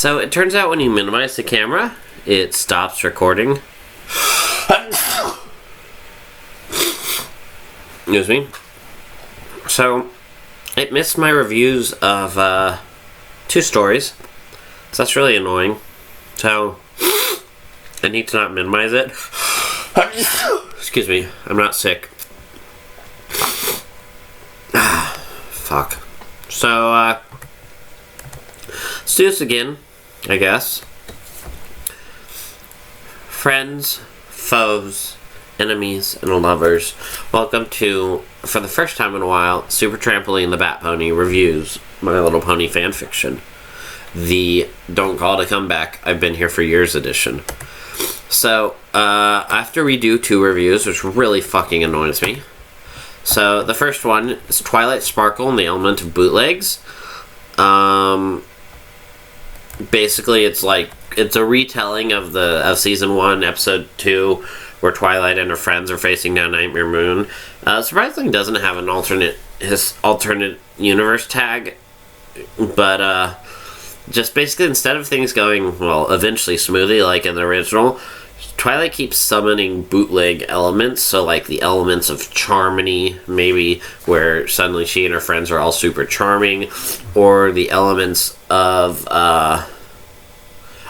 So it turns out when you minimize the camera, it stops recording. Excuse me. So it missed my reviews of 2 stories. So that's really annoying. So I need to not minimize it. Excuse me, I'm not sick. Fuck. So, let's do this again, I guess. Friends, foes, enemies, and lovers. Welcome to, for the first time in a while, Super Trampoline the Bat Pony reviews My Little Pony fanfiction. The Don't Call to Come Back, I've Been Here for Years edition. So, I have to redo 2 reviews, which really fucking annoys me. So, the first one is Twilight Sparkle and the Element of Bootlegs. Basically, it's a retelling of Season 1, Episode 2, where Twilight and her friends are facing down Nightmare Moon. Surprisingly, doesn't have an alternate universe tag, but, just basically, instead of things going, well, eventually smoothly, like in the original, Twilight keeps summoning bootleg elements, so like the elements of Charmony, maybe, where suddenly she and her friends are all super charming, or the elements of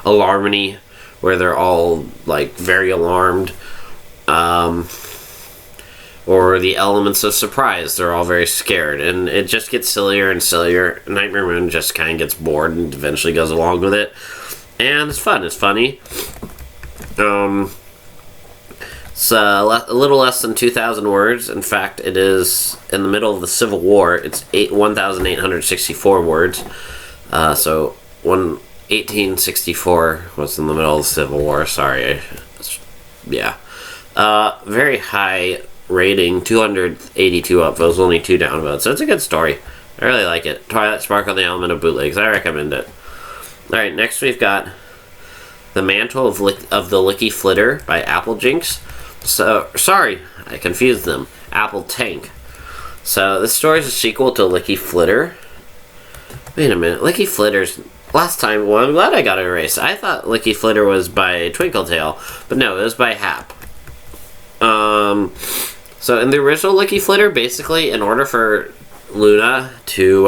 Alarmony, where they're all like very alarmed, or the elements of Surprise, they're all very scared, and it just gets sillier and sillier. Nightmare Moon just kind of gets bored and eventually goes along with it, and it's fun, it's funny. It's a little less than 2,000 words. In fact, it is in the middle of the Civil War. It's 1,864 words. So 1864 was in the middle of the Civil War. Sorry. Yeah. Very high rating. 282 upvotes, only 2 downvotes. So it's a good story. I really like it. Twilight Sparkle and the Element of Bootlegs. I recommend it. Alright, next we've got The Mantle of the LickyFlitter by AppleTank. So, sorry, I confused them. AppleTank. So, this story is a sequel to LickyFlitter. Wait a minute, LickyFlitter's... Last time, well, I'm glad I got it erased. I thought LickyFlitter was by Twinkletail, but no, it was by Hap. So, in the original LickyFlitter, basically, in order for Luna to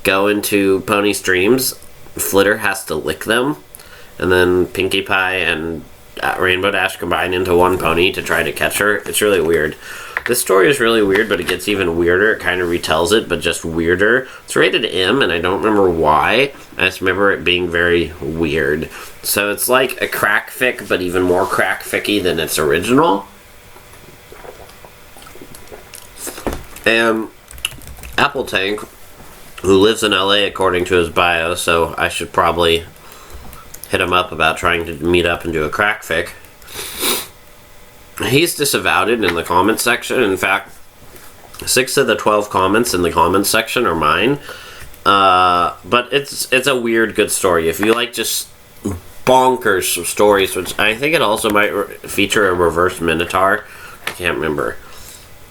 go into Pony's dreams, Flitter has to lick them. And then Pinkie Pie and Rainbow Dash combine into one pony to try to catch her. It's really weird. This story is really weird, but it gets even weirder. It kind of retells it, but just weirder. It's rated M, and I don't remember why. I just remember it being very weird. So it's like a crack fic, but even more crack ficky than its original. And AppleTank, who lives in LA according to his bio, so I should probably hit him up about trying to meet up and do a crack fic. He's disavowed it in the comments section. In fact, 6 of the 12 comments in the comments section are mine. But it's a weird, good story. If you like just bonkers stories, which I think it also might feature a reverse Minotaur. I can't remember.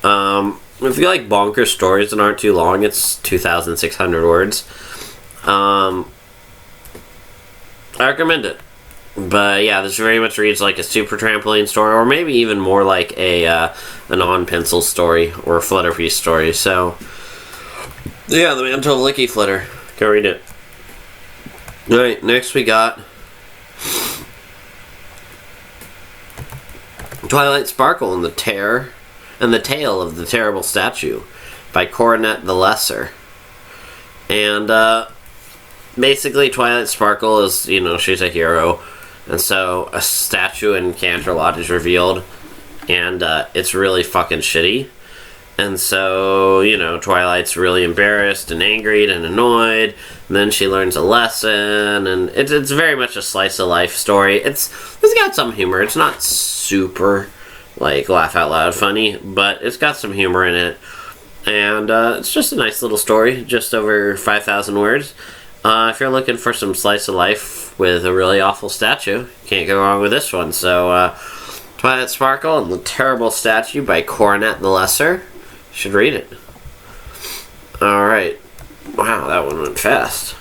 If you like bonkers stories that aren't too long, it's 2,600 words. I recommend it. But yeah, this very much reads like a Super Trampoline story, or maybe even more like a non-pencil story or a Flutterpriest story. So yeah, The Mantle of LickyFlitter. Go read it. Alright, next we got Twilight Sparkle and the Tale of the Terrible Statue by Coronet the Lesser. And basically, Twilight Sparkle is, she's a hero. And so a statue in Canterlot is revealed. And it's really fucking shitty. And so, Twilight's really embarrassed and angry and annoyed. And then she learns a lesson. And it's very much a slice of life story. It's got some humor. It's not super, laugh out loud funny. But it's got some humor in it. And it's just a nice little story. Just over 5,000 words. If you're looking for some slice of life with a really awful statue, can't go wrong with this one. So, Twilight Sparkle and the Terrible Statue by Coronet the Lesser. You should read it. Alright. Wow, that one went fast.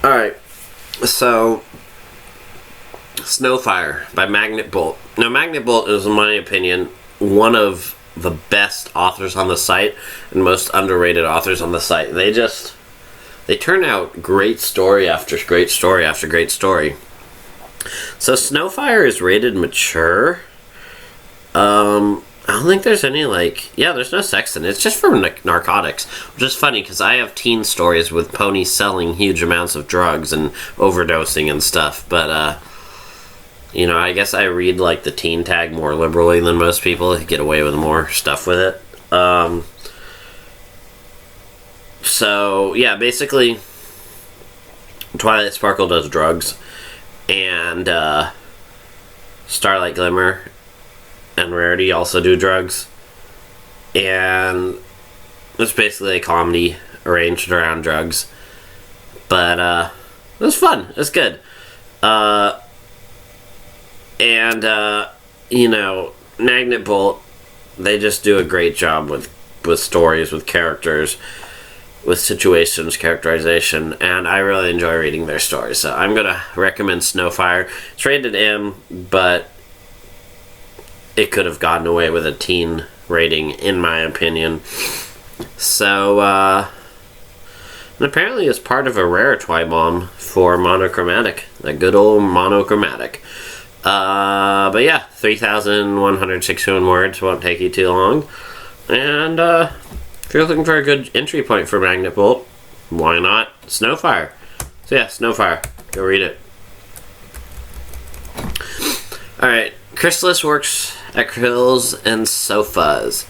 Alright, so Snowfire by MagnetBolt. Now, MagnetBolt is, in my opinion, one of the best authors on the site and most underrated authors on the site. They turn out great story after great story after great story. So Snowfire is rated mature. I don't think there's any, there's no sex in it. It's just for narcotics, which is funny because I have teen stories with ponies selling huge amounts of drugs and overdosing and stuff, but, I guess I read, the teen tag more liberally than most people. Get away with more stuff with it. So, yeah, basically, Twilight Sparkle does drugs, and Starlight Glimmer and Rarity also do drugs, and it's basically a comedy arranged around drugs, but it was fun. It was good. MagnetBolt, they just do a great job with stories, with characters, with situations, characterization, and I really enjoy reading their stories. So I'm going to recommend Snowfire. It's rated M, but it could have gotten away with a teen rating, in my opinion. So, and apparently it's part of a rare Twibomb for monochromatic. That good old monochromatic. But yeah, 3,161 words, won't take you too long. And, if you're looking for a good entry point for MagnetBolt, why not Snowfire? So yeah, Snowfire. Go read it. Alright, Chrysalis works at Quills and Sofas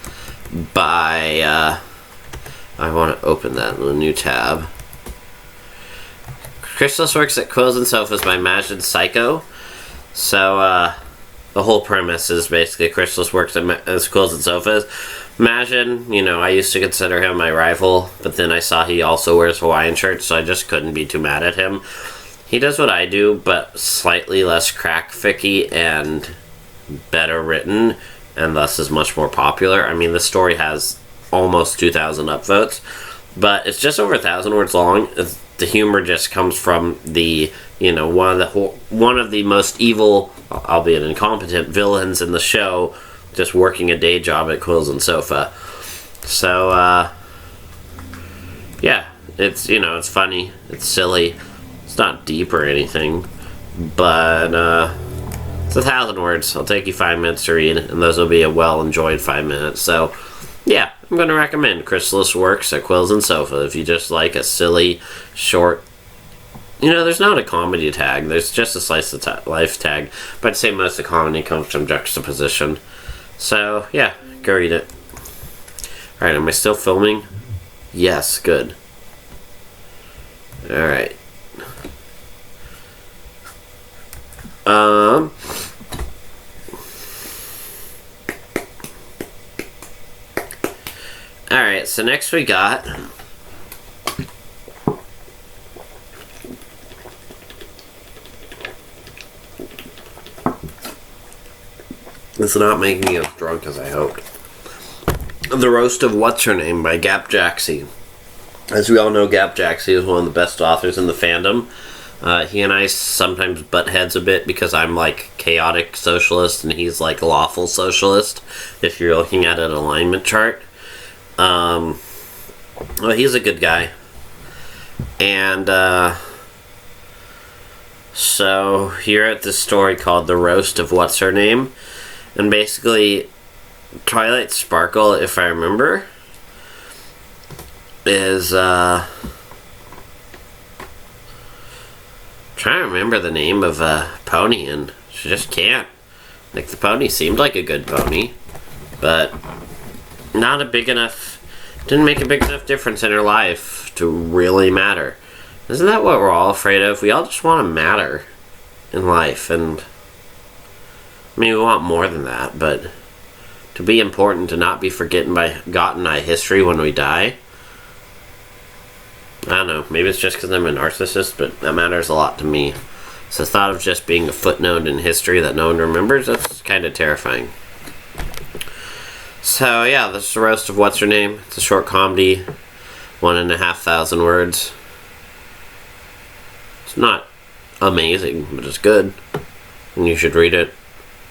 by, I want to open that in a new tab. Chrysalis works at Quills and Sofas by Majin Syeekoh. So, the whole premise is basically Chrysalis works at Quills and Sofas. Majin, I used to consider him my rival, but then I saw he also wears Hawaiian shirts, so I just couldn't be too mad at him. He does what I do, but slightly less crack-ficky and better written, and thus is much more popular. I mean, the story has almost 2,000 upvotes, but it's just over 1,000 words long. The humor just comes from the, one of the most evil, albeit incompetent, villains in the show, just working a day job at Quills and Sofa. So, yeah, it's, it's funny, it's silly, it's not deep or anything, but, it's 1,000 words. I'll take you 5 minutes to read, and those will be a well-enjoyed 5 minutes. So, yeah, I'm going to recommend Chrysalis works at Quills and Sofa if you just like a silly, short, there's not a comedy tag, there's just a slice of life tag, but I'd say most of the comedy comes from juxtaposition. So, yeah, go read it. Alright, am I still filming? Yes, good. Alright. Alright, so next we got it's not making me as drunk as I hoped. The Roast of What's-Her-Name by GaPJaxie. As we all know, GaPJaxie is one of the best authors in the fandom. He and I sometimes butt heads a bit because I'm chaotic socialist and he's lawful socialist, if you're looking at an alignment chart. Well, he's a good guy. And, so here at this story called The Roast of What's-Her-Name. And basically, Twilight Sparkle, if I remember, is, trying to remember the name of a pony, and she just can't. The pony seemed like a good pony, but not a big enough, didn't make a big enough difference in her life to really matter. Isn't that what we're all afraid of? We all just want to matter in life, and we want more than that, but to be important, to not be forgotten by history when we die. I don't know, maybe it's just because I'm a narcissist, but that matters a lot to me. So the thought of just being a footnote in history that no one remembers, that's kind of terrifying. So yeah, this is The Roast of What's-Her-Name. It's a short comedy, 1,500 words. It's not amazing, but it's good. And you should read it.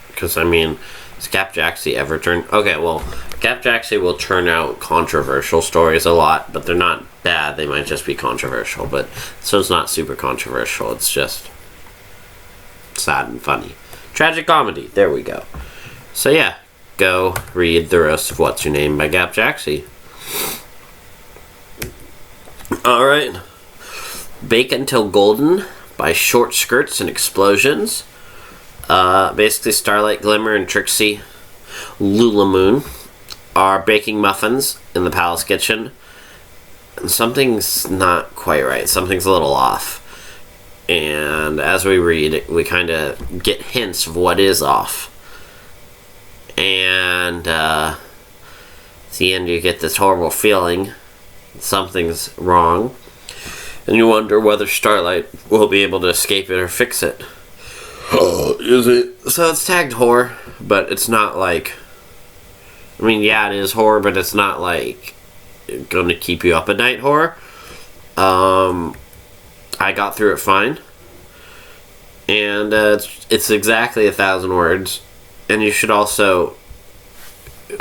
Because, I mean, has GaPJaxie ever turned... Okay, well, GaPJaxie will turn out controversial stories a lot, but they're not bad. They might just be controversial. But so it's not super controversial. It's just sad and funny. Tragic comedy. There we go. So, yeah. Go read the rest of What's Your Name by GaPJaxie. Alright. Bake Until Golden by Short Skirts and Explosions. Basically, Starlight, Glimmer, and Trixie Lulamoon are baking muffins in the palace kitchen. And something's not quite right. Something's a little off. And as we read, we kind of get hints of what is off. And at the end, you get this horrible feeling something's wrong. And you wonder whether Starlight will be able to escape it or fix it. Oh, is it? So it's tagged horror, but it's not like... I mean, yeah, it is horror, but it's not like going to keep you up at night horror. I got through it fine. And it's exactly 1,000 words. And you should also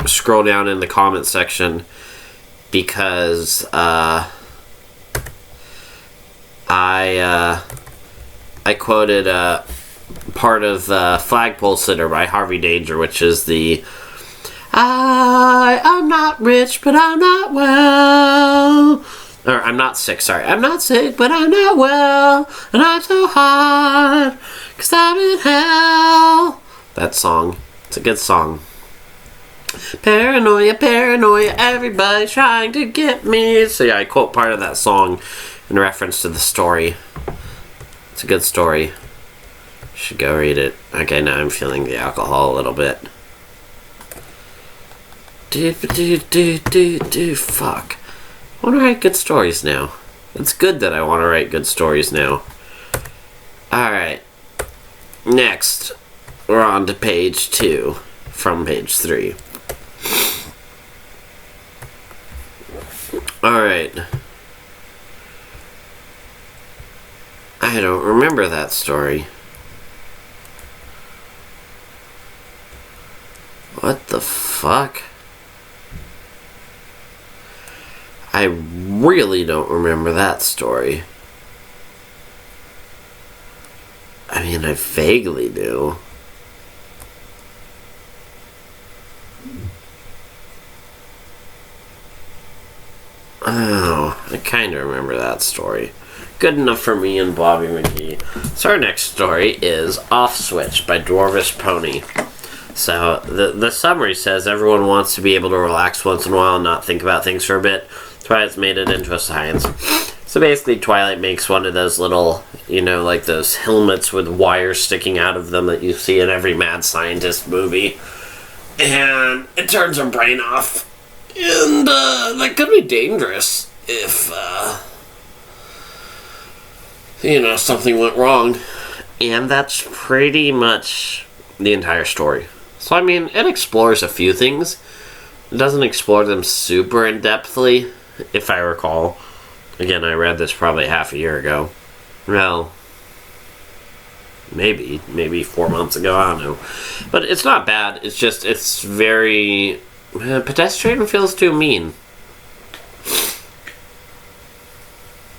scroll down in the comment section because I quoted part of Flagpole Sitter by Harvey Danger, which is the I'm not rich, but I'm not well. Or I'm not sick, sorry. I'm not sick, but I'm not well. And I'm so hard, 'cause I'm in hell. That song. It's a good song. Paranoia, paranoia, everybody's trying to get me. So yeah, I quote part of that song in reference to the story. It's a good story. You should go read it. Okay, now I'm feeling the alcohol a little bit. Fuck. I want to write good stories now. It's good that I want to write good stories now. Alright. Next. We're on to page 2 from page 3. Alright. I don't remember that story. What the fuck? I really don't remember that story. I mean, I vaguely do. Oh, I kind of remember that story. Good enough for me and Bobby McGee. So our next story is Off Switch by DwarvishPony. So the summary says everyone wants to be able to relax once in a while and not think about things for a bit. Twilight's made it into a science. So basically Twilight makes one of those little, you know, like those helmets with wires sticking out of them that you see in every mad scientist movie. And it turns her brain off. And that could be dangerous if, you know, something went wrong. And that's pretty much the entire story. So, I mean, it explores a few things. It doesn't explore them super in-depthly, if I recall. Again, I read this probably half a year ago. Well, maybe 4 months ago, I don't know. But it's not bad. It's just, it's very... pedestrian feels too mean.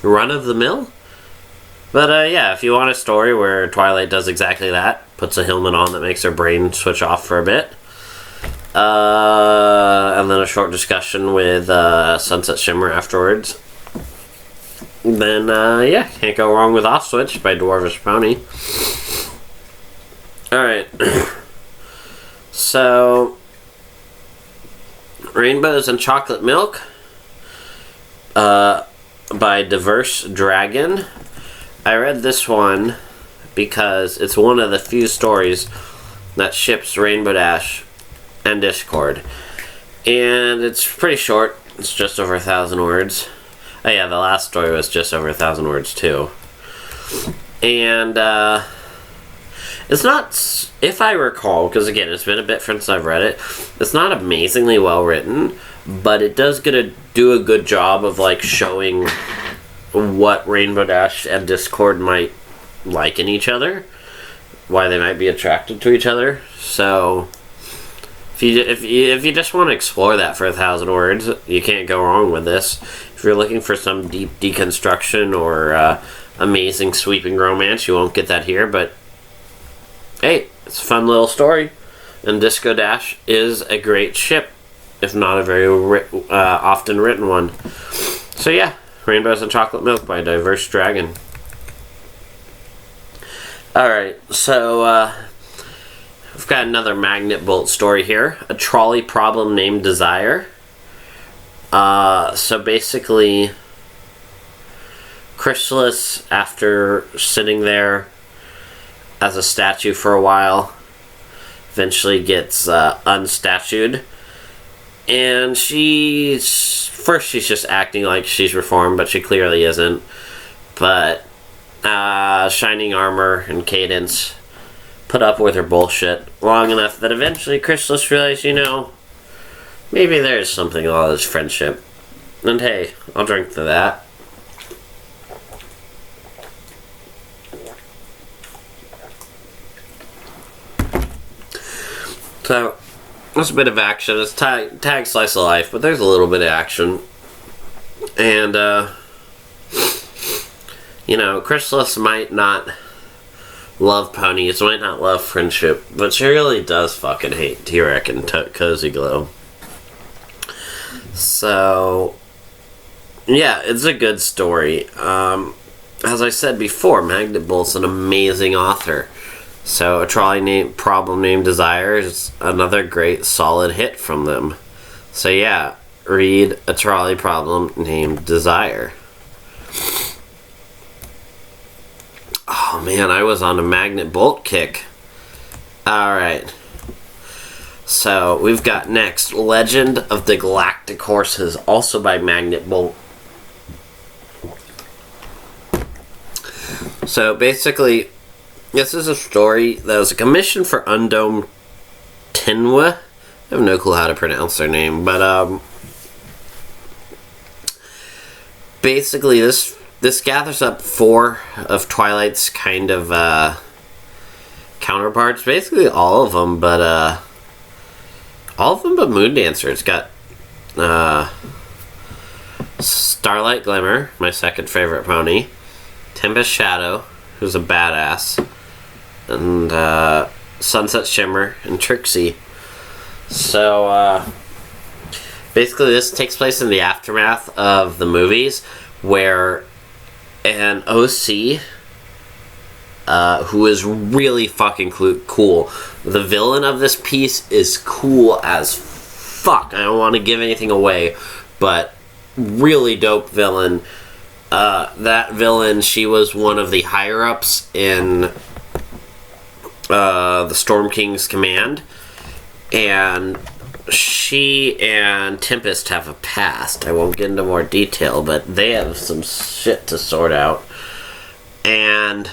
Run of the mill? But yeah, if you want a story where Twilight does exactly that, puts a helmet on that makes her brain switch off for a bit, and then a short discussion with Sunset Shimmer afterwards, then yeah, can't go wrong with Off Switch by DwarvishPony. Alright. So... Rainbows and Chocolate Milk by Diverse Dragon. I read this one because it's one of the few stories that ships Rainbow Dash and Discord. And it's pretty short. It's just over 1,000 words. Oh yeah, the last story was just over 1,000 words too. And it's not, if I recall, because again, it's been a bit since I've read it, it's not amazingly well written, but it does do a good job of like showing what Rainbow Dash and Discord might liking each other, why they might be attracted to each other. So if you just want to explore that for 1,000 words, you can't go wrong with this. If you're looking for some deep deconstruction or amazing sweeping romance, you won't get that here, but hey, it's a fun little story, and Disco Dash is a great ship, if not a very often written one. So yeah, Rainbows and Chocolate Milk by Diverse Dragon. Alright, so we've got another MagnetBolt story here. A trolley problem named Desire. So basically, Chrysalis, after sitting there as a statue for a while, eventually gets unstatued. And she's just acting like she's reformed, but she clearly isn't. But Shining Armor and Cadence put up with her bullshit long enough that eventually Chrysalis realized, maybe there's something to all this friendship. And hey, I'll drink to that. So, there's a bit of action. It's tag slice of life, but there's a little bit of action. And, Chrysalis might not love ponies, might not love friendship, but she really does fucking hate T-Rex and Cozy Glow. So, yeah, it's a good story. As I said before, MagnetBolt's an amazing author. So, a trolley problem named Desire is another great solid hit from them. So yeah, read A Trolley Problem Named Desire. Oh man, I was on a MagnetBolt kick. Alright. So, we've got next Legend of the Galactic Horses, also by MagnetBolt. So, basically, this is a story that was a commission for Undome Tenwa. I have no clue how to pronounce their name, but basically this gathers up 4 of Twilight's kind of counterparts, basically all of them but Moondancer. It's got Starlight Glimmer, my second favorite pony, Tempest Shadow, who's a badass, and Sunset Shimmer and Trixie. So basically this takes place in the aftermath of the movies, where an OC who is really fucking cool. The villain of this piece is cool as fuck. I don't want to give anything away, but really dope villain. That villain, she was one of the higher-ups in the Storm King's command, and she and Tempest have a past. I won't get into more detail, but they have some shit to sort out. And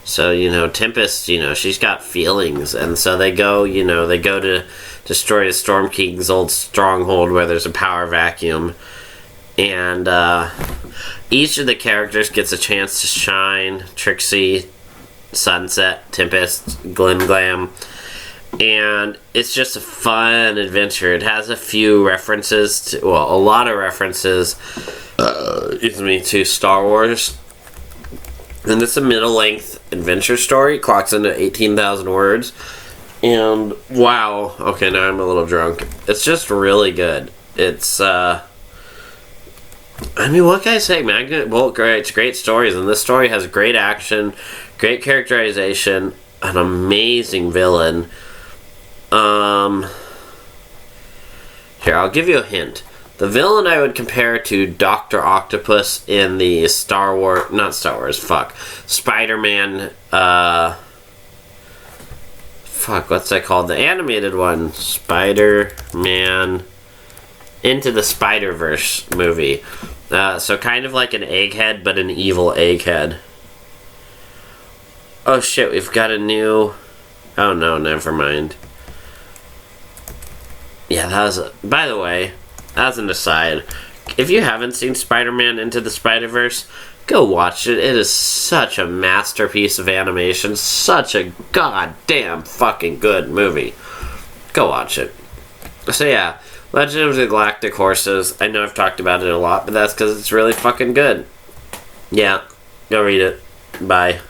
so, Tempest, she's got feelings, and so they go to destroy the Storm King's old stronghold where there's a power vacuum. And each of the characters gets a chance to shine. Trixie, Sunset, Tempest, Glam. And it's just a fun adventure. It has a few references a lot of references to Star Wars. And it's a middle-length adventure story. Clocks into 18,000 words. And wow, okay, now I'm a little drunk. It's just really good. It's what can I say? MagnetBolt writes great stories, and this story has great action, great characterization, an amazing villain. Here, I'll give you a hint. The villain I would compare to Dr. Octopus in the Spiderman, what's that called? The animated one. Spider-Man Into the Spiderverse movie. So kind of like an egghead, but an evil egghead. Oh shit, we've got a new... Oh no, never mind. Yeah, by the way, as an aside, if you haven't seen Spider-Man Into the Spiderverse, go watch it. It is such a masterpiece of animation. Such a goddamn fucking good movie. Go watch it. So yeah, Legend of the Galactic Horses. I know I've talked about it a lot, but that's because it's really fucking good. Yeah, go read it. Bye.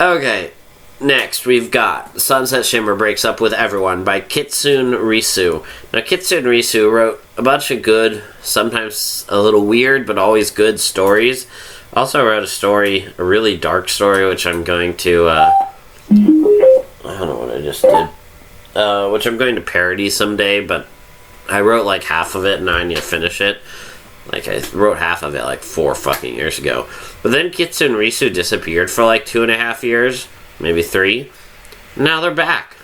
Okay, next we've got Sunset Shimmer Breaks Up With Everyone by KitsuneRisu. Now, KitsuneRisu wrote a bunch of good, sometimes a little weird, but always good stories. Also wrote a really dark story, which I'm going to, I don't know what I just did. Which I'm going to parody someday, but I wrote like half of it and now I need to finish it. Like, I wrote half of it like 4 fucking years ago. But then KitsuneRisu disappeared for like 2.5 years, maybe 3. Now they're back.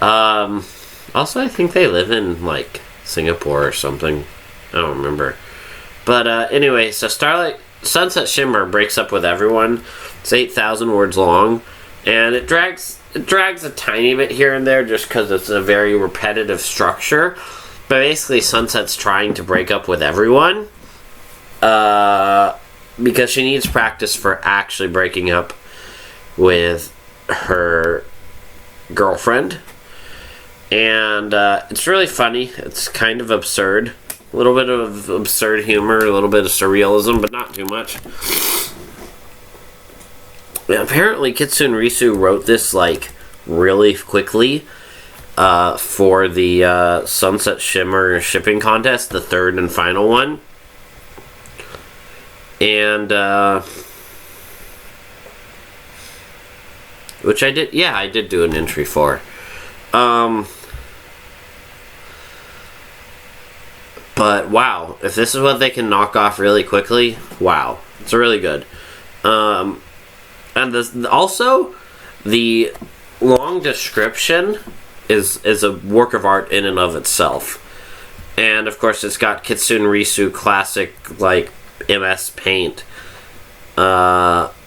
Also, I think they live in like Singapore or something. I don't remember. But anyway, so Sunset Shimmer Breaks Up With Everyone. It's 8,000 words long, and it drags a tiny bit here and there just because it's a very repetitive structure. But basically, Sunset's trying to break up with everyone because she needs practice for actually breaking up with her girlfriend. And it's really funny. It's kind of absurd. A little bit of absurd humor, a little bit of surrealism, but not too much. Yeah, apparently, KitsuneRisu wrote this like really quickly for the Sunset Shimmer shipping contest, the 3rd and final one. And which I did do an entry for. But wow, if this is what they can knock off really quickly, wow, it's really good. And also, the long description is a work of art in and of itself. And of course, it's got KitsuneRisu classic like MS Paint cover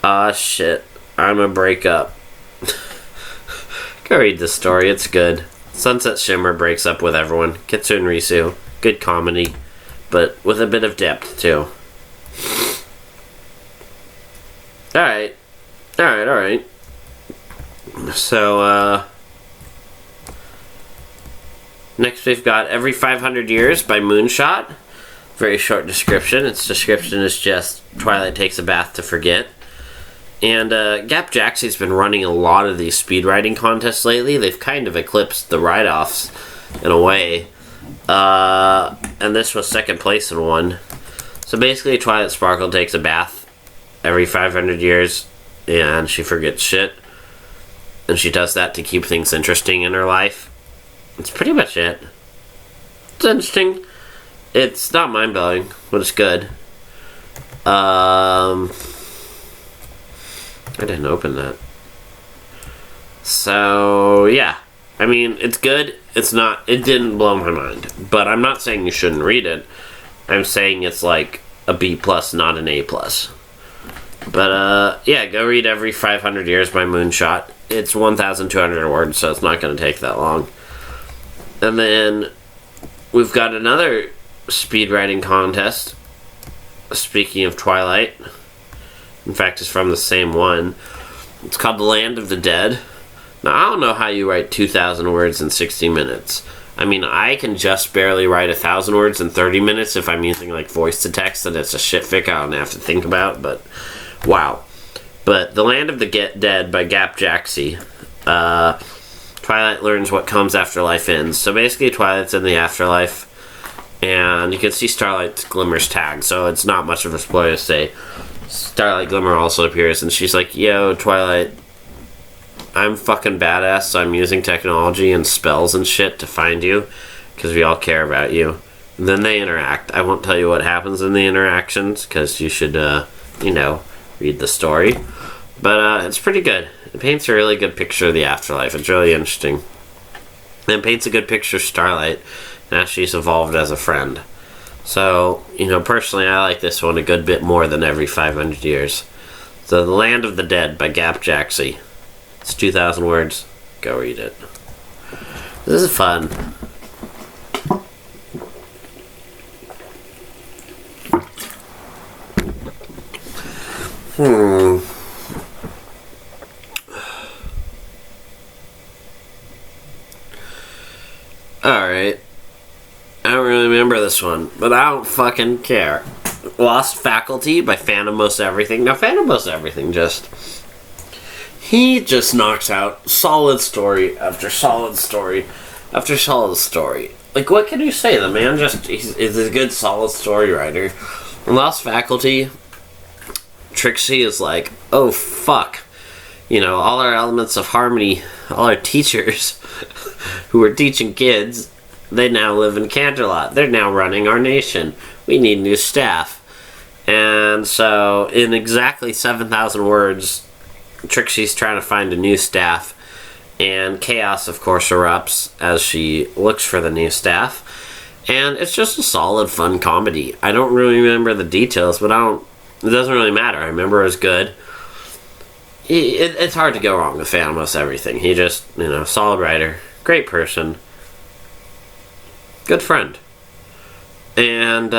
art. Shit, I'm a breakup. Go read the story, it's good. Sunset Shimmer Breaks Up With Everyone. KitsuneRisu. Good comedy, but with a bit of depth, too. Alright. So, next we've got Every 500 Years by Moonshot. Very short description. Its description is just Twilight takes a bath to forget. And GaPJaxie's been running a lot of these speed writing contests lately. They've kind of eclipsed the write-offs in a way. And this was second place in one. So basically, Twilight Sparkle takes a bath every 500 years, and she forgets shit. And she does that to keep things interesting in her life. That's pretty much it. It's interesting. It's not mind-blowing, but it's good. I didn't open that. So, yeah. I mean, it's good. It didn't blow my mind. But I'm not saying you shouldn't read it. I'm saying it's like a B+, not an A+. But, yeah, go read Every 500 Years by Moonshot. It's 1,200 words, so it's not going to take that long. And then we've got another speed writing contest. Speaking of Twilight. In fact, it's from the same one. It's called The Land of the Dead. Now, I don't know how you write 2,000 words in 60 minutes. I mean, I can just barely write 1,000 words in 30 minutes if I'm using, like, voice-to-text, and it's a shit-fic I don't have to think about, but wow. But The Land of the Dead by GaPJaxie. Twilight learns what comes after life ends. So basically, Twilight's in the afterlife, and you can see Starlight Glimmer's tag, so it's not much of a spoiler to say. Starlight Glimmer also appears, and she's like, yo, Twilight, I'm fucking badass, so I'm using technology and spells and shit to find you, because we all care about you. And then they interact. I won't tell you what happens in the interactions, because you should, read the story. But it's pretty good. It paints a really good picture of the afterlife. It's really interesting. And it paints a good picture of Starlight, and how she's evolved as a friend. So, personally, I like this one a good bit more than Every 500 Years. So, The Land of the Dead by GaPJaxie. It's 2,000 words. go read it. This is fun. Alright. I don't really remember this one, but I don't fucking care. Lost Faculty by FanOfMostEverything. Now, FanOfMostEverything he just knocks out solid story after solid story after solid story. Like, what can you say? The man is a good solid story writer. Lost Faculty, Trixie is like, oh fuck. You know, all our elements of harmony, all our teachers who were teaching kids, they now live in Canterlot. They're now running our nation. We need new staff. And so, in exactly 7,000 words, Trixie's trying to find a new staff. And chaos, of course, erupts as she looks for the new staff. And it's just a solid, fun comedy. I don't really remember the details, but it doesn't really matter. I remember it was good. It's hard to go wrong with FanOfMostEverything. He just, solid writer, great person, good friend. And,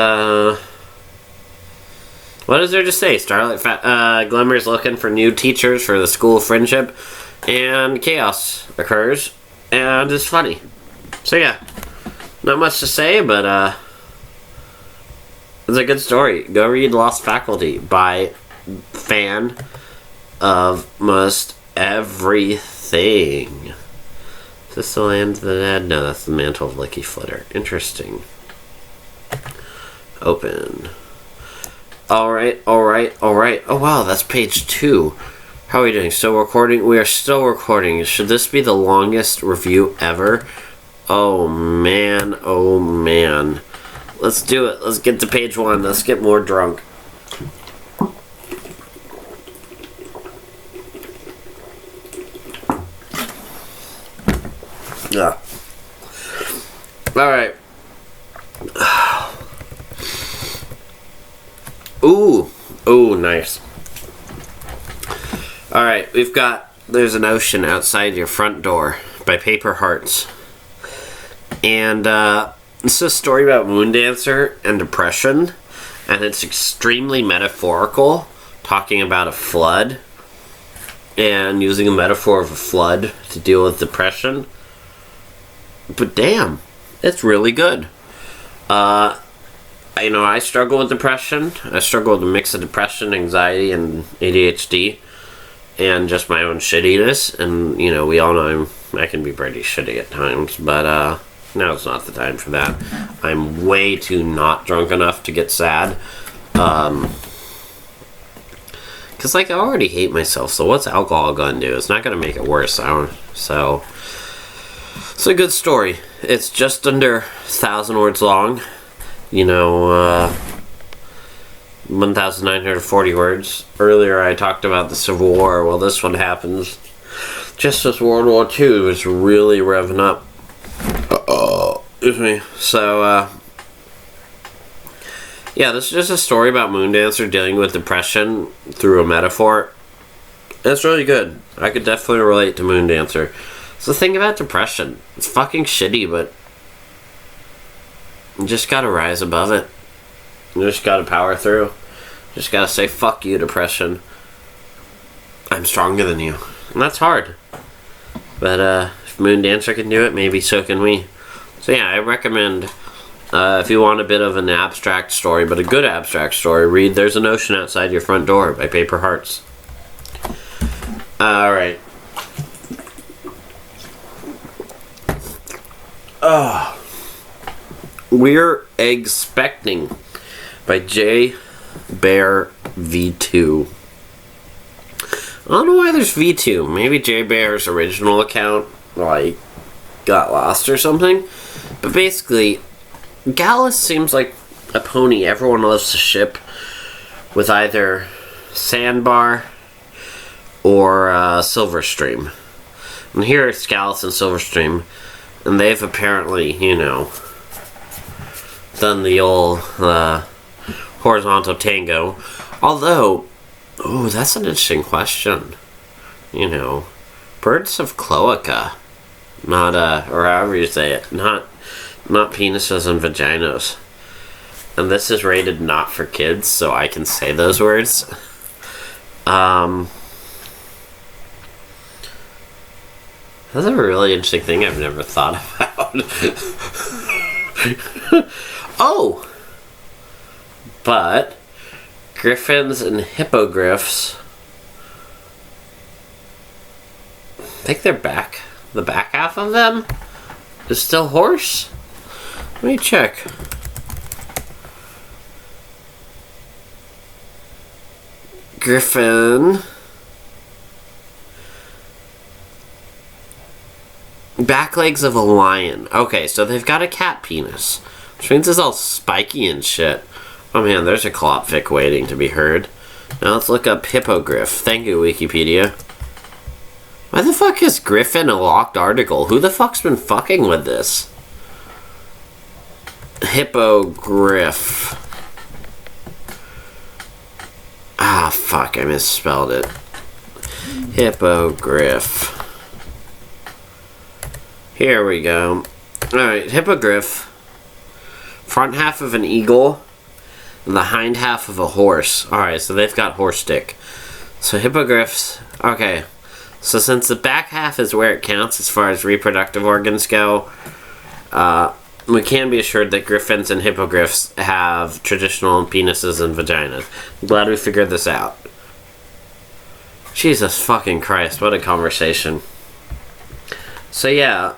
what is there to say? Starlight Glimmer's looking for new teachers for the School of Friendship, and chaos occurs, and it's funny. So yeah, not much to say, but, it's a good story. Go read Lost Faculty by FanOfMostEverything. Is this the Land of the Dead? No, that's the Mantle of LickyFlitter. Interesting. Open. Alright. Oh wow, that's page 2. How are we doing? Still recording? We are still recording. Should this be the longest review ever? Oh man. Let's do it. Let's get to page 1. Let's get more drunk. Yeah. Alright. Ooh, nice. Alright, there's an ocean outside your front door by paperhearts. And, it's a story about Moondancer and depression, and it's extremely metaphorical, talking about a flood, and using a metaphor of a flood to deal with depression. But damn, it's really good. I struggle with depression. I struggle with a mix of depression, anxiety, and ADHD, and just my own shittiness. And, we all know I can be pretty shitty at times, but, now it's not the time for that. I'm way too not drunk enough to get sad. Because, I already hate myself, so what's alcohol gonna do? It's not gonna make it worse, so... It's a good story. It's just under 1,000 words long. 1,940 words. Earlier I talked about the Civil War. Well, this one happens just as World War II was really revving up. Excuse me. So, yeah, this is just a story about Moondancer dealing with depression through a metaphor. It's really good. I could definitely relate to Moondancer. It's the thing about depression. It's fucking shitty, but you just gotta rise above it. You just gotta power through. You just gotta say, fuck you, depression. I'm stronger than you. And that's hard. But, if Moondancer can do it, maybe so can we. So yeah, I recommend, if you want a bit of an abstract story, but a good abstract story, read There's an Ocean Outside Your Front Door by Paperhearts. Alright. We're Eggspecting by J Bear V2. I don't know why there's V2. Maybe J Bear's original account got lost or something. But basically, Gallus seems like a pony everyone loves to ship with either Sandbar or Silverstream. And here it's Gallus and Silverstream, and they've apparently, done the old horizontal tango. Although, that's an interesting question. Birds of Cloaca. Not, or however you say it. Not penises and vaginas. And this is rated not for kids, so I can say those words. That's a really interesting thing I've never thought about. Oh! But Gryphons and Hippogryphs, I think they're back. The back half of them is still horse? Let me check. Gryphon. Back legs of a lion. Okay, so they've got a cat penis. Which means it's all spiky and shit. Oh man, there's a Klopfic waiting to be heard. Now let's look up Hippogryph. Thank you, Wikipedia. Why the fuck is Gryphon a locked article? Who the fuck's been fucking with this? Hippogryph. Ah, fuck, I misspelled it. Hippogryph. Here we go. Alright, Hippogryph. Front half of an eagle. And the hind half of a horse. Alright, so they've got horse dick. So Hippogryphs. Okay. So since the back half is where it counts as far as reproductive organs go, we can be assured that Gryphons and Hippogryphs have traditional penises and vaginas. I'm glad we figured this out. Jesus fucking Christ, what a conversation. So yeah,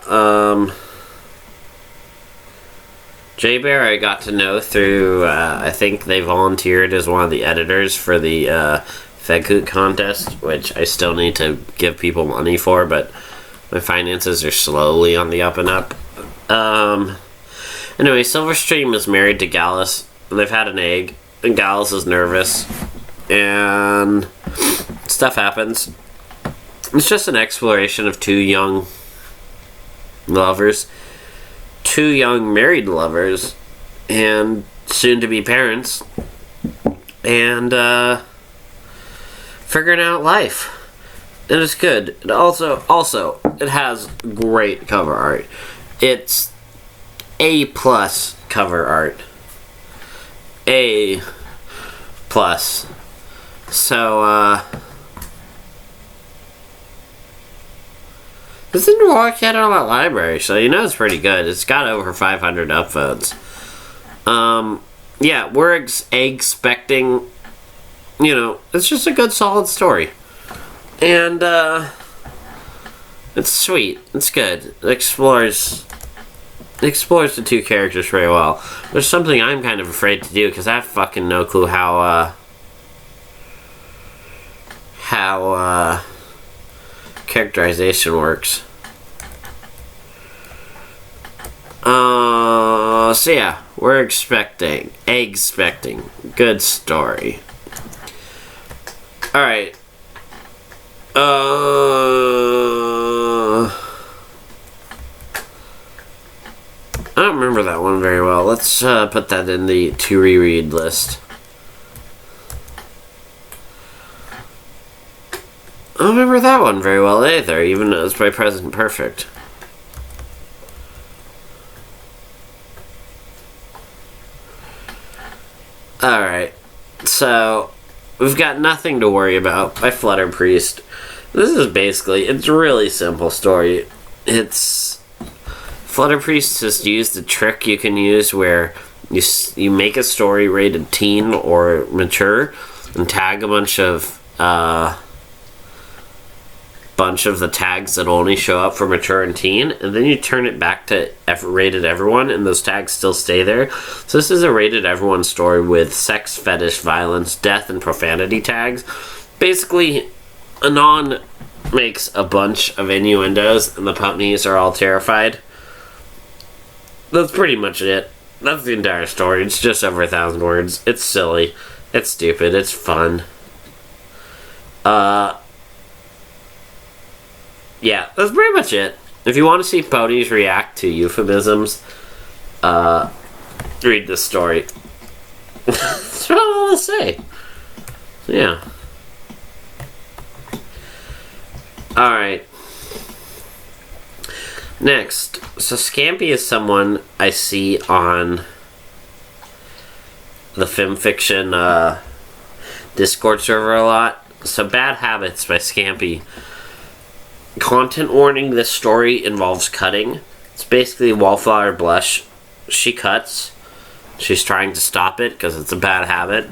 J-Bear I got to know through, I think they volunteered as one of the editors for the Feghoot contest, which I still need to give people money for, but my finances are slowly on the up and up. Anyway, Silverstream is married to Gallus. They've had an egg, and Gallus is nervous, and stuff happens. It's just an exploration of two young lovers, two young married lovers, and soon-to-be parents, and figuring out life. And it's good. And also, it has great cover art. It's A+ cover art. A+. So, this didn't walk yet on that library, so you know it's pretty good. It's got over 500 upvotes. Yeah, we're Eggspecting. You know, it's just a good, solid story. And, it's sweet. It's good. It explores the two characters very well. There's something I'm kind of afraid to do, because I have fucking no clue how characterization works. So yeah, we're Eggspecting. Good story. Alright. I don't remember that one very well. Let's put that in the to reread list. I don't remember that one very well either, even though it's by Present Perfect. Alright, so we've got Nothing to Worry About by Flutterpriest. This is basically, it's a really simple story. Flutterpriest just used a trick you can use where you make a story rated teen or mature and tag a bunch of the tags that only show up for mature and teen, and then you turn it back to rated everyone, and those tags still stay there. So this is a rated everyone story with sex, fetish, violence, death, and profanity tags. Basically, Anon makes a bunch of innuendos, and the puppies are all terrified. That's pretty much it. That's the entire story. It's just over 1,000 words. It's silly. It's stupid. It's fun. Yeah, that's pretty much it. If you want to see ponies react to euphemisms, read this story. That's what I want to say. Yeah. Alright. Next, so Scampy is someone I see on the Fanfiction Discord server a lot. So Bad Habbits by Scampy. Content warning, this story involves cutting. It's basically Wallflower Blush. She cuts. She's trying to stop it because it's a bad habit.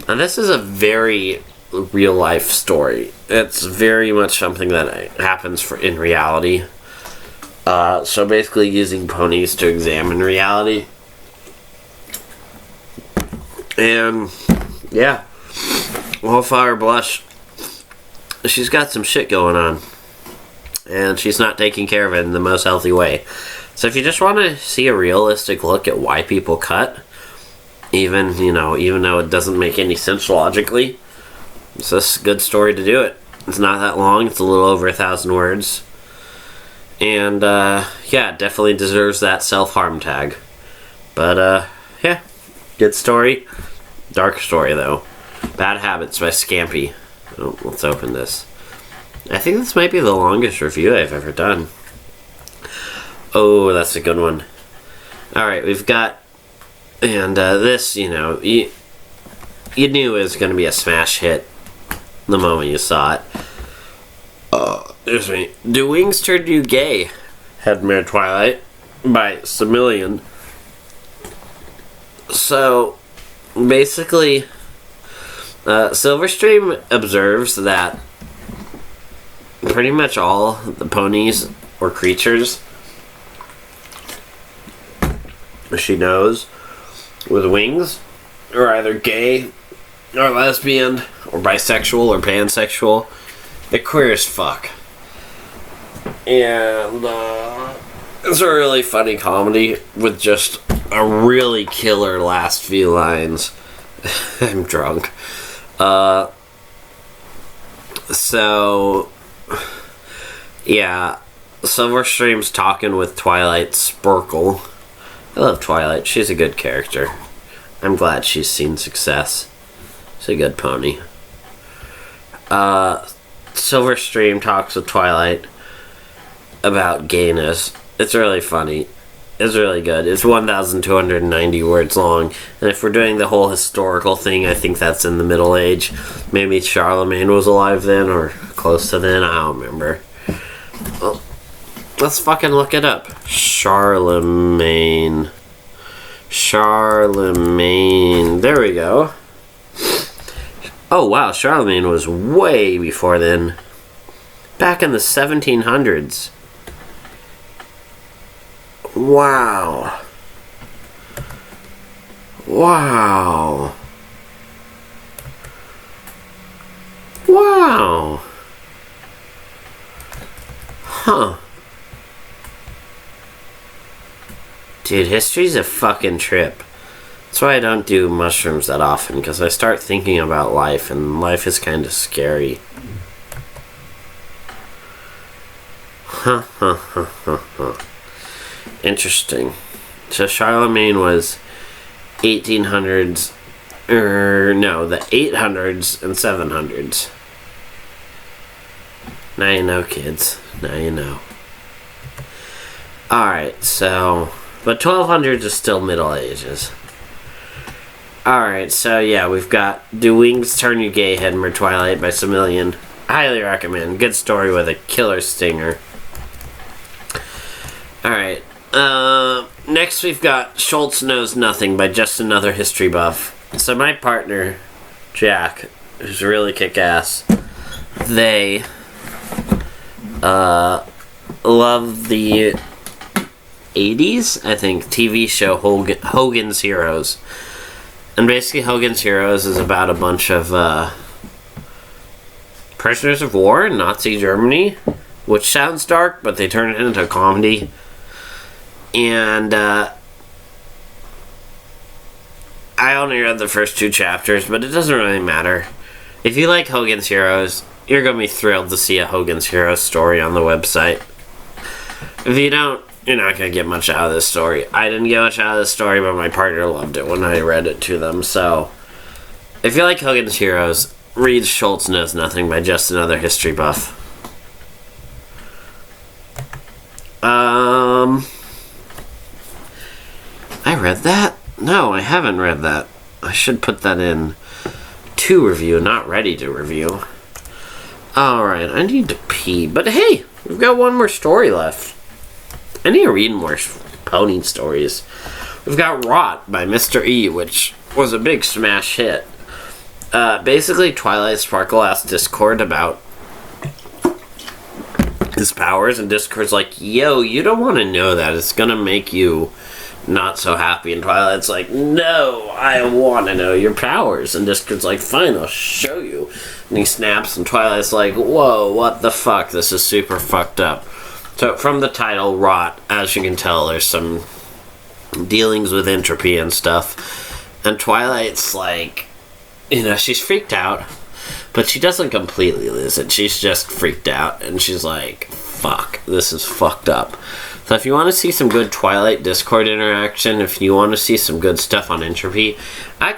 And this is a very real life story. It's very much something that happens in reality. So basically using ponies to examine reality. And yeah, Wallflower Blush, she's got some shit going on. And she's not taking care of it in the most healthy way. So if you just want to see a realistic look at why people cut, even though it doesn't make any sense logically, it's just a good story to do it. It's not that long. It's a little over 1,000 words. And, yeah, it definitely deserves that self-harm tag. But, yeah, good story. Dark story, though. Bad Habbits by Scampy. Oh, let's open this. I think this might be the longest review I've ever done. Oh, that's a good one. Alright, we've got... And, this, you knew it was going to be a smash hit the moment you saw it. Excuse me. Do Wings Turn You Gay? Headmare Twilight by Simillion. So, basically, Silverstream observes that pretty much all the ponies or creatures she knows with wings are either gay or lesbian or bisexual or pansexual. They're queer as fuck. And it's a really funny comedy with just a really killer last few lines. I'm drunk. So yeah, Silverstream's talking with Twilight Sparkle. I love Twilight. She's a good character. I'm glad she's seen success. She's a good pony. Silverstream talks with Twilight about gayness. It's really funny. It's really good. It's 1,290 words long. And if we're doing the whole historical thing, I think that's in the Middle Age. Maybe Charlemagne was alive then, or close to then. I don't remember. Well, let's fucking look it up. Charlemagne. There we go. Oh, wow. Charlemagne was way before then. Back in the 1700s. Wow. Wow. Wow. Huh. Dude, history's a fucking trip. That's why I don't do mushrooms that often, because I start thinking about life, and life is kind of scary. Huh. Interesting. So Charlemagne was 1800s, the 800s and 700s. Now you know, kids. Now you know. Alright, so... But 1200s is still Middle Ages. Alright, so yeah, we've got Do Wings Turn You Gay, Headmare Twilight by Simillion. Highly recommend. Good story with a killer stinger. Alright, next we've got Schultz Knows Nothing by Just Another History Buff. So my partner, Jack, who's really kick-ass, they love the 80s, I think, TV show Hogan's Heroes. And basically Hogan's Heroes is about a bunch of prisoners of war in Nazi Germany, which sounds dark, but they turn it into a comedy. And I only read the first 2 chapters, but it doesn't really matter. If you like Hogan's Heroes, you're going to be thrilled to see a Hogan's Heroes story on the website. If you don't, you're not going to get much out of this story. I didn't get much out of this story, but my partner loved it when I read it to them. So, if you like Hogan's Heroes, read Schultz Knows Nothing by Just Another History Buff. No, I haven't read that. I should put that in to review, not ready to review. Alright, I need to pee. But hey, we've got one more story left. I need to read more pony stories. We've got Rot by Mr. E, which was a big smash hit. Basically, Twilight Sparkle asked Discord about his powers, and Discord's like, yo, you don't want to know that. It's going to make you not so happy. And Twilight's like, no, I want to know your powers. And Discord's like, fine, I'll show you. And he snaps, and Twilight's like, whoa, what the fuck? This is super fucked up. So from the title, Rot, as you can tell, there's some dealings with entropy and stuff. And Twilight's like, you know, she's freaked out, but she doesn't completely lose it. She's just freaked out, and she's like, fuck, this is fucked up. So if you want to see some good Twilight Discord interaction, if you want to see some good stuff on entropy, I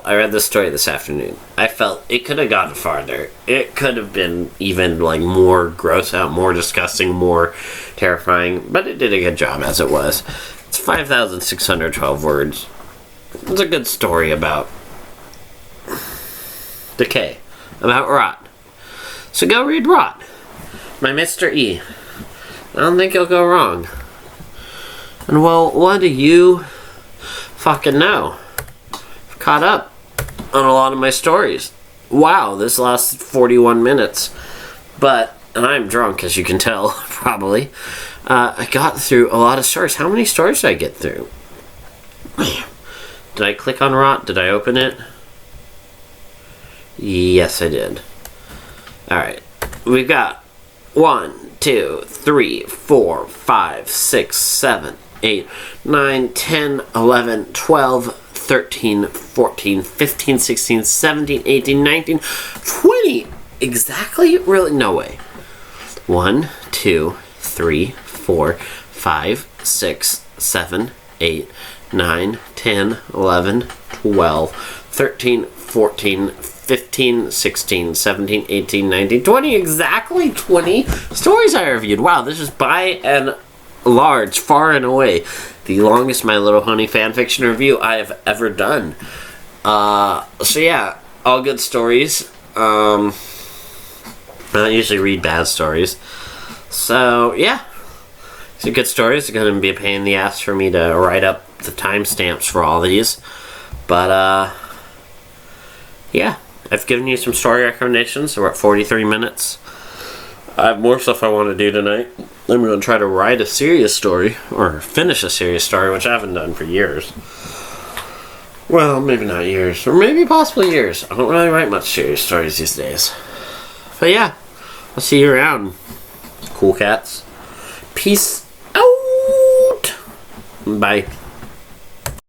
read this story this afternoon. I felt it could have gotten farther. It could have been even like more gross out, more disgusting, more terrifying, but it did a good job as it was. It's 5,612 words. It's a good story about decay, about Rot. So go read Rot by Mr. E. I don't think you'll go wrong. And well, what do you fucking know? I've caught up on a lot of my stories. Wow, this lasted 41 minutes. But, and I'm drunk, as you can tell, probably. I got through a lot of stories. How many stories did I get through? Did I click on Rot? Did I open it? Yes, I did. Alright. We've got 1, 2, 3, 4, 5, 6, 7, 8, 9, 10, 11, 12, 13, 14, 15, 16, 17, 18, 19, 20! Exactly? Really? No way. 1, 2, 3, 4, 5, 6, 7, 8, 9, 10, 11, 12, 13, 14, 15, 16, 17, 18, 19, 20. Exactly 20 stories I reviewed. Wow, this is by and large, far and away, the longest My Little Pony fanfiction review I have ever done. So yeah, all good stories. I don't usually read bad stories. So yeah, it's a good story. It's going to be a pain in the ass for me to write up the timestamps for all these. But yeah, I've given you some story recommendations. We're at 43 minutes. I have more stuff I want to do tonight. I'm going to try to write a serious story, or finish a serious story, which I haven't done for years. Well, maybe not years, or maybe possibly years. I don't really write much serious stories these days. But yeah, I'll see you around, cool cats. Peace out. Bye.